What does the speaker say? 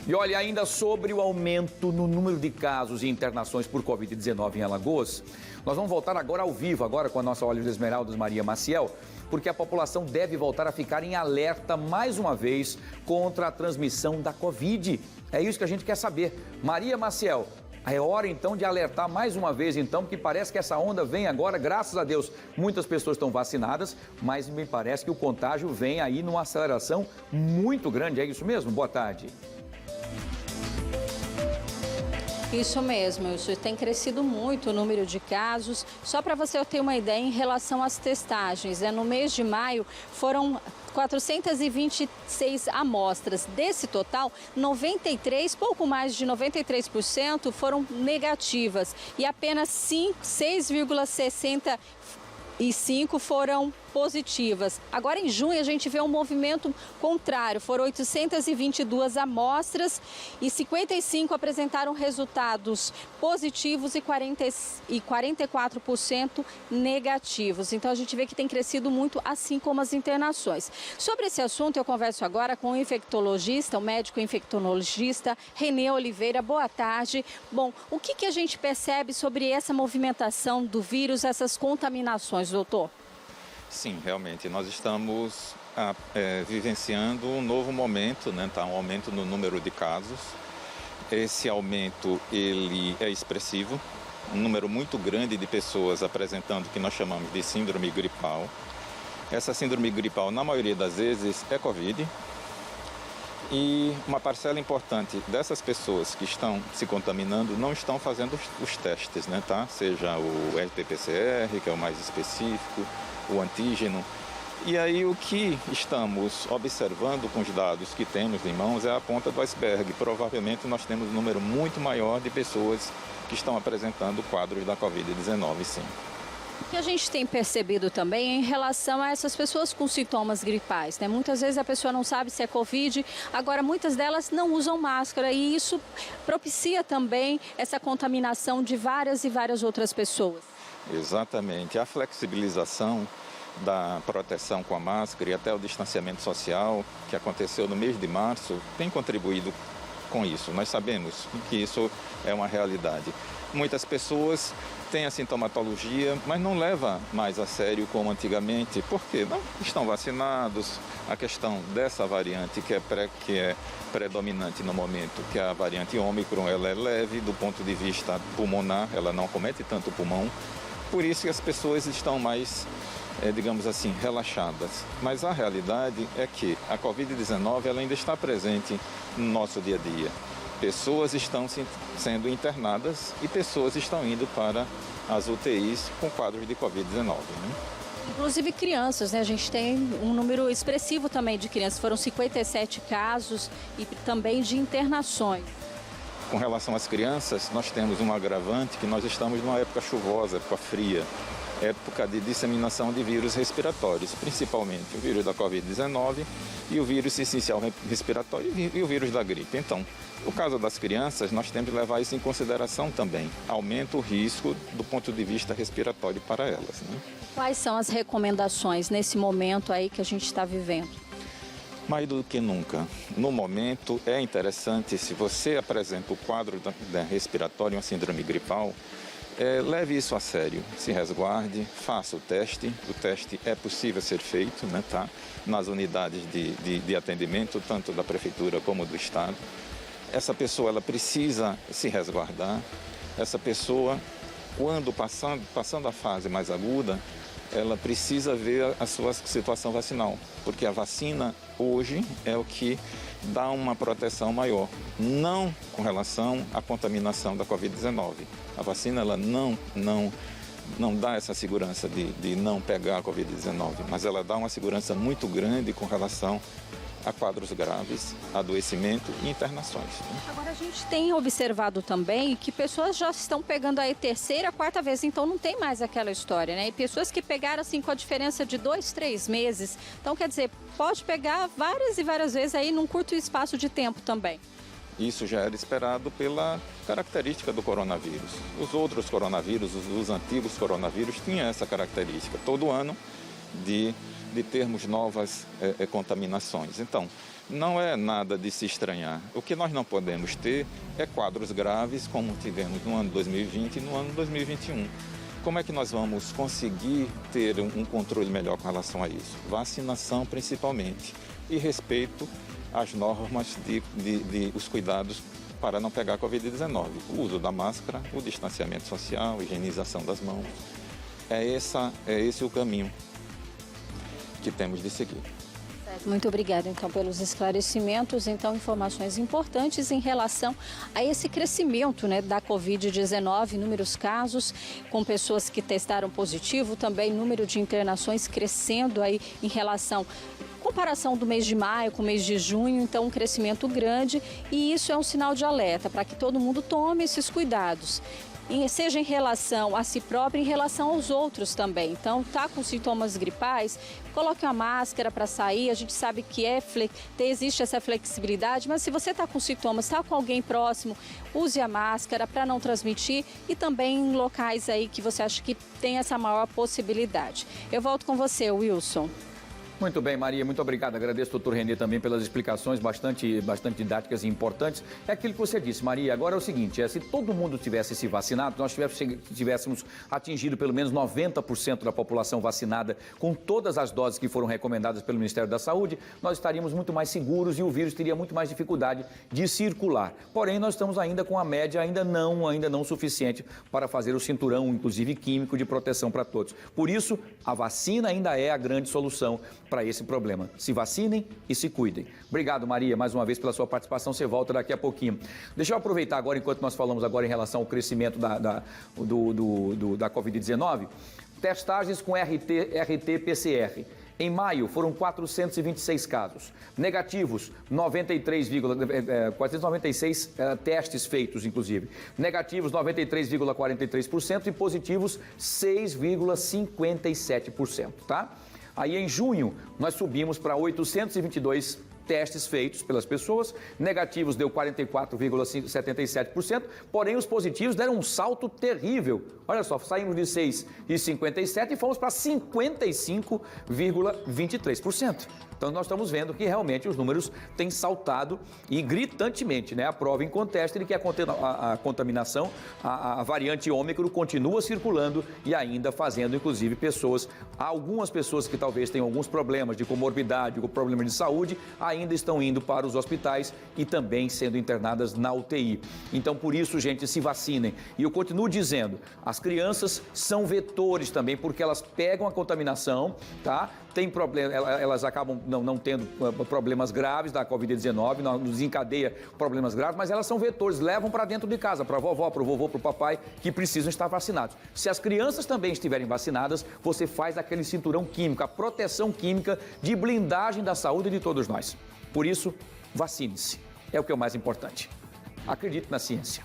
E olha, ainda sobre o aumento no número de casos e internações por Covid-19 em Alagoas, nós vamos voltar agora ao vivo, agora com a nossa Olhos Esmeraldas Maria Maciel, porque a população deve voltar a ficar em alerta mais uma vez contra a transmissão da Covid. É isso que a gente quer saber. Maria Maciel, é hora então de alertar mais uma vez então, porque parece que essa onda vem agora, graças a Deus, muitas pessoas estão vacinadas, mas me parece que o contágio vem aí numa aceleração muito grande, é isso mesmo? Boa tarde. Isso mesmo, isso tem crescido muito o número de casos. Só para você ter uma ideia em relação às testagens, no mês de maio foram 426 amostras. Desse total, 93, pouco mais de 93% foram negativas e apenas 6,65% foram positivas. Agora, em junho, a gente vê um movimento contrário. Foram 822 amostras e 55 apresentaram resultados positivos e 44% negativos. Então, a gente vê que tem crescido muito, assim como as internações. Sobre esse assunto, eu converso agora com o infectologista, o médico infectologista Renê Oliveira. Boa tarde. Bom, o que a gente percebe sobre essa movimentação do vírus, essas contaminações, doutor? Sim, realmente, nós estamos vivenciando um novo momento, né? Tá, um aumento no número de casos. Esse aumento, ele é expressivo, um número muito grande de pessoas apresentando o que nós chamamos de síndrome gripal. Essa síndrome gripal, na maioria das vezes, é Covid. E uma parcela importante dessas pessoas que estão se contaminando não estão fazendo os testes, né, tá? Seja o RT-PCR, que é o mais específico, o antígeno. E aí o que estamos observando com os dados que temos em mãos é a ponta do iceberg. Provavelmente nós temos um número muito maior de pessoas que estão apresentando quadros da Covid-19, sim. O que a gente tem percebido também é em relação a essas pessoas com sintomas gripais, né? Muitas vezes a pessoa não sabe se é Covid, agora muitas delas não usam máscara e isso propicia também essa contaminação de várias e várias outras pessoas. Exatamente. A flexibilização da proteção com a máscara e até o distanciamento social que aconteceu no mês de março tem contribuído com isso. Nós sabemos que isso é uma realidade. Muitas pessoas têm a sintomatologia, mas não leva mais a sério como antigamente, porque não estão vacinados. A questão dessa variante que é predominante no momento, que é a variante Ômicron, ela é leve do ponto de vista pulmonar, ela não acomete tanto o pulmão. Por isso que as pessoas estão mais, digamos assim, relaxadas. Mas a realidade é que a Covid-19 ela ainda está presente no nosso dia a dia. Pessoas estão sendo internadas e pessoas estão indo para as UTIs com quadros de Covid-19. Né? Inclusive crianças, né? A gente tem um número expressivo também de crianças. Foram 57 casos e também de internações. Com relação às crianças, nós temos um agravante que nós estamos numa época chuvosa, época fria, época de disseminação de vírus respiratórios, principalmente o vírus da Covid-19 e o vírus essencial respiratório e o vírus da gripe. Então, no caso das crianças, nós temos que levar isso em consideração também. Aumenta o risco do ponto de vista respiratório para elas. Né? Quais são as recomendações nesse momento aí que a gente está vivendo? Mais do que nunca, no momento é interessante, se você apresenta o quadro respiratório, uma síndrome gripal, leve isso a sério, se resguarde, faça o teste é possível ser feito, né, tá? Nas unidades de atendimento, tanto da prefeitura como do estado. Essa pessoa ela precisa se resguardar, essa pessoa, quando passando a fase mais aguda, ela precisa ver a sua situação vacinal, porque a vacina hoje é o que dá uma proteção maior, não com relação à contaminação da Covid-19. A vacina ela não dá essa segurança de não pegar a Covid-19, mas ela dá uma segurança muito grande com relação a quadros graves, adoecimento e internações. Né? Agora a gente tem observado também que pessoas já estão pegando aí terceira, quarta vez, então não tem mais aquela história, né? E pessoas que pegaram assim com a diferença de 2, 3 meses, então quer dizer, pode pegar várias e várias vezes aí num curto espaço de tempo também. Isso já era esperado pela característica do coronavírus. Os outros coronavírus, os antigos coronavírus, tinham essa característica. Todo ano de termos novas contaminações. Então, não é nada de se estranhar. O que nós não podemos ter é quadros graves como tivemos no ano 2020 e no ano 2021. Como é que nós vamos conseguir ter um controle melhor com relação a isso? Vacinação principalmente e respeito às normas os cuidados para não pegar a Covid-19. O uso da máscara, o distanciamento social, a higienização das mãos. É esse o caminho que temos de seguir. Muito obrigada, então, pelos esclarecimentos. Então, informações importantes em relação a esse crescimento, né, da Covid-19, inúmeros casos com pessoas que testaram positivo, também número de internações crescendo aí em relação comparação do mês de maio com o mês de junho, então um crescimento grande, e isso é um sinal de alerta para que todo mundo tome esses cuidados. Seja em relação a si próprio, em relação aos outros também. Então, tá com sintomas gripais, coloque uma máscara para sair. A gente sabe que existe essa flexibilidade, mas se você está com sintomas, está com alguém próximo, use a máscara para não transmitir, e também em locais aí que você acha que tem essa maior possibilidade. Eu volto com você, Wilson. Muito bem, Maria, muito obrigado. Agradeço ao doutor Renê também pelas explicações bastante didáticas e importantes. É aquilo que você disse, Maria. Agora é o seguinte, se todo mundo tivesse se vacinado, nós tivéssemos atingido pelo menos 90% da população vacinada com todas as doses que foram recomendadas pelo Ministério da Saúde, nós estaríamos muito mais seguros e o vírus teria muito mais dificuldade de circular. Porém, nós estamos ainda com a média ainda não suficiente para fazer o cinturão, inclusive químico, de proteção para todos. Por isso, a vacina ainda é a grande solução para esse problema. Se vacinem e se cuidem. Obrigado, Maria, mais uma vez pela sua participação. Você volta daqui a pouquinho. Deixa eu aproveitar agora, enquanto nós falamos agora em relação ao crescimento da Covid-19, testagens com RT-PCR. Em maio, foram 426 casos. Negativos, 496 testes feitos, inclusive. Negativos, 93,43% e positivos, 6,57%, tá? Aí, em junho, nós subimos para 822 testes feitos pelas pessoas, negativos deu 44,77%, porém os positivos deram um salto terrível. Olha só, saímos de 6,57% e fomos para 55,23%. Então nós estamos vendo que realmente os números têm saltado e gritantemente, né? A prova inconteste de que a contaminação, a variante Ômicron continua circulando e ainda fazendo, inclusive, algumas pessoas que talvez tenham alguns problemas de comorbidade ou problemas de saúde, ainda estão indo para os hospitais e também sendo internadas na UTI. Então, por isso, gente, se vacinem. E eu continuo dizendo, as crianças são vetores também, porque elas pegam a contaminação, tá? Tem problema, elas acabam não tendo problemas graves da Covid-19, não desencadeia problemas graves, mas elas são vetores, levam para dentro de casa, para a vovó, para o vovô, para o papai, que precisam estar vacinados. Se as crianças também estiverem vacinadas, você faz aquele cinturão químico, a proteção química de blindagem da saúde de todos nós. Por isso, vacine-se. É o que é o mais importante. Acredite na ciência.